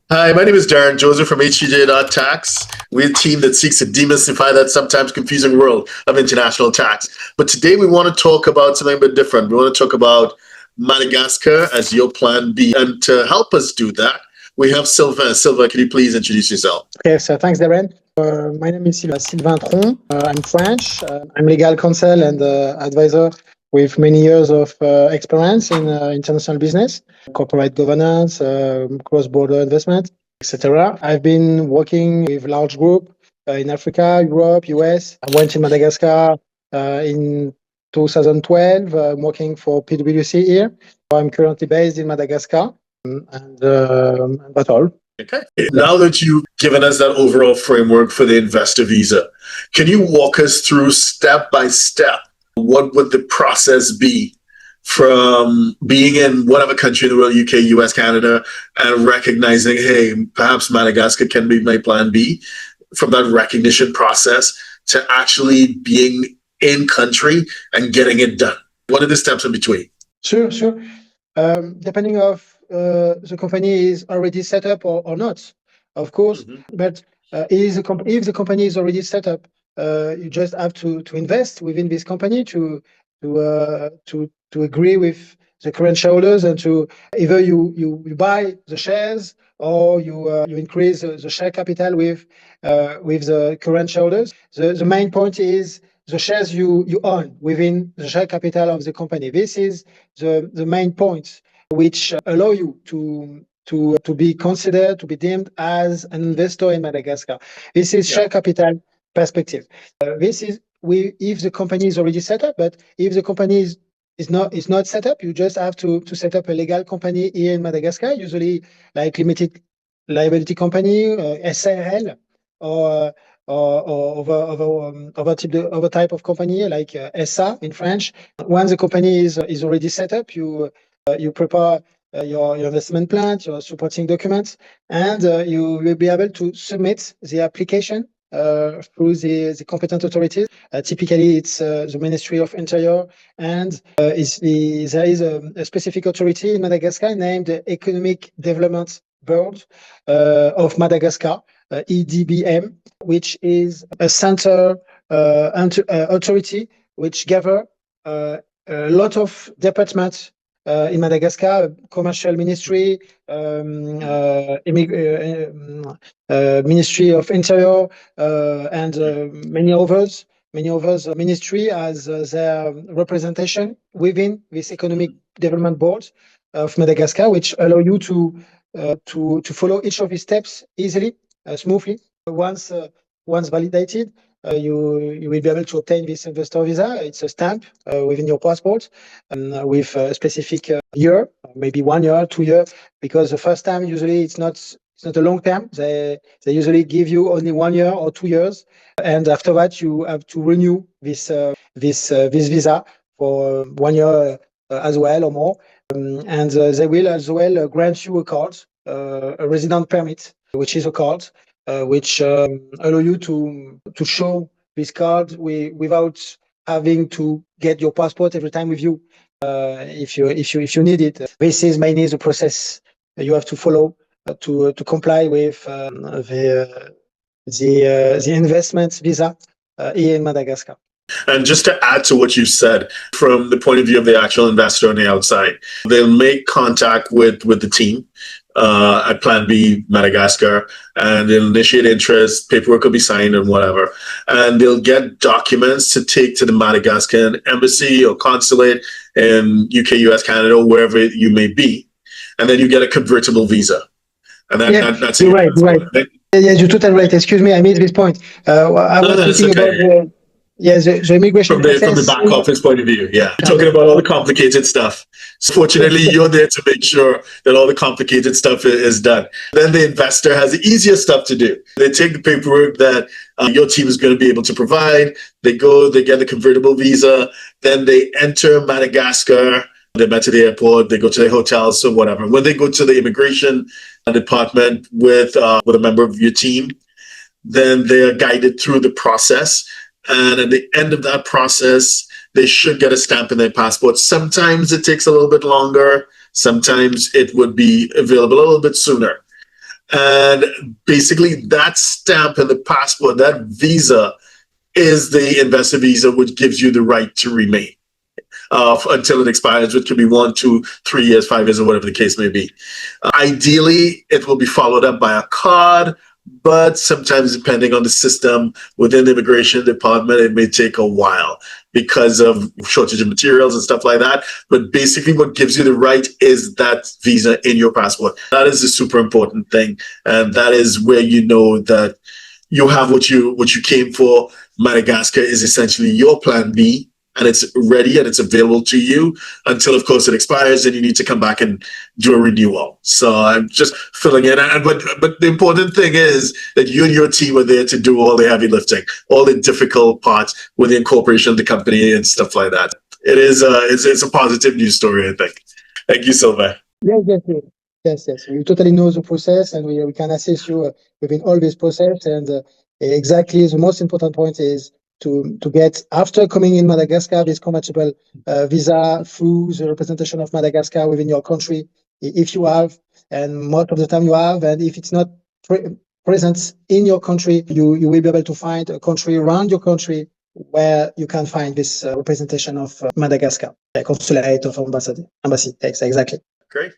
Hi, my name is Darren Joseph from HTJ.tax. We're a team that seeks to demystify that sometimes confusing world of international tax. But today we want to talk about something a bit different. We want to talk about Madagascar as your plan B. And to help us do that, we have Sylvain. Sylvain, can you please introduce yourself? Okay, so thanks, Darren. My name is Sylvain Tron. I'm French. I'm legal counsel and advisor with many years of experience in international business, corporate governance, cross-border investment, etc. I've been working with large group in Africa, Europe, US. I went to Madagascar in 2012, working for PwC here. I'm currently based in Madagascar, and that's all. Okay. Now that you've given us that overall framework for the investor visa, can you walk us through step by step? What would the process be from being in whatever country in the world, UK, US, Canada, and recognizing, hey, perhaps Madagascar can be my plan B, from that recognition process to actually being in country and getting it done? What are the steps in between? Sure. Depending of the company is already set up or not, of course. But if the company is already set up, you just have to invest within this company to agree with the current shareholders and to either you buy the shares or you increase the share capital with the current shareholders. The main point is the shares you own within the share capital of the company. This is the main point which allow you to be considered, to be deemed as an investor in Madagascar. This is share capital perspective. This is if the company is already set up, but if the company is not set up, you just have to set up a legal company here in Madagascar, usually like limited liability company, SARL, or other type of company like SA in French. Once the company is already set up, you prepare your investment plan, your supporting documents, and you will be able to submit the application through the competent authorities. Typically, it's the Ministry of Interior, and there is a specific authority in Madagascar named the Economic Development Board of Madagascar, EDBM, which is a center authority which gather a lot of departments in Madagascar, commercial ministry, Ministry of Interior, and many others ministry as their representation within this economic development board of Madagascar, which allow you to follow each of these steps easily, smoothly. Once validated, you will be able to obtain this investor visa. It's a stamp within your passport with a specific year, maybe 1 year, 2 years, because the first time usually it's not a long term. They usually give you only 1 year or 2 years, and after that you have to renew this visa for 1 year as well or more. And they will as well grant you a card, a resident permit, which is a card which allow you to show this card without having to get your passport every time with you if you need it. This is mainly the process you have to follow to comply with the investment visa here in Madagascar. And just to add to what you said, from the point of view of the actual investor on the outside, they'll make contact with the team at Plan B Madagascar, and they'll initiate interest, paperwork will be signed and whatever. And they'll get documents to take to the Madagascar embassy or consulate in UK, US, Canada, wherever you may be. And then you get a convertible visa. And that's you're right. Yeah, you're totally right. Excuse me, I missed this point. I was thinking about the immigration from the back office point of view. Yeah, you're talking about all the complicated stuff. So fortunately, you're there to make sure that all the complicated stuff is done. Then the investor has the easier stuff to do. They take the paperwork that your team is going to be able to provide. They go, they get the convertible visa. Then they enter Madagascar. They met to the airport. They go to the hotels or whatever. When they go to the immigration department with a member of your team, then they are guided through the process. And at the end of that process, they should get a stamp in their passport. Sometimes it takes a little bit longer. Sometimes it would be available a little bit sooner. And basically that stamp in the passport, that visa, is the investor visa, which gives you the right to remain until it expires, which can be 1, 2, 3 years, 5 years, or whatever the case may be. Ideally, it will be followed up by a card, but sometimes depending on the system within the immigration department, it may take a while because of shortage of materials and stuff like that. But basically what gives you the right is that visa in your passport. That is a super important thing. And that is where you know that you have what you came for. Madagascar is essentially your plan B, and it's ready and it's available to you until, of course, it expires and you need to come back and do a renewal. So I'm just filling in. But the important thing is that you and your team are there to do all the heavy lifting, all the difficult parts with the incorporation of the company and stuff like that. It's a positive news story, I think. Thank you, Sylvain. Yes. We totally know the process, and we can assist you within all this process. And exactly the most important point is to get, after coming in Madagascar, this compatible visa through the representation of Madagascar within your country, if you have, and most of the time you have, and if it's not present in your country, you will be able to find a country around your country where you can find this representation of Madagascar, a consulate of embassy. Exactly. Great.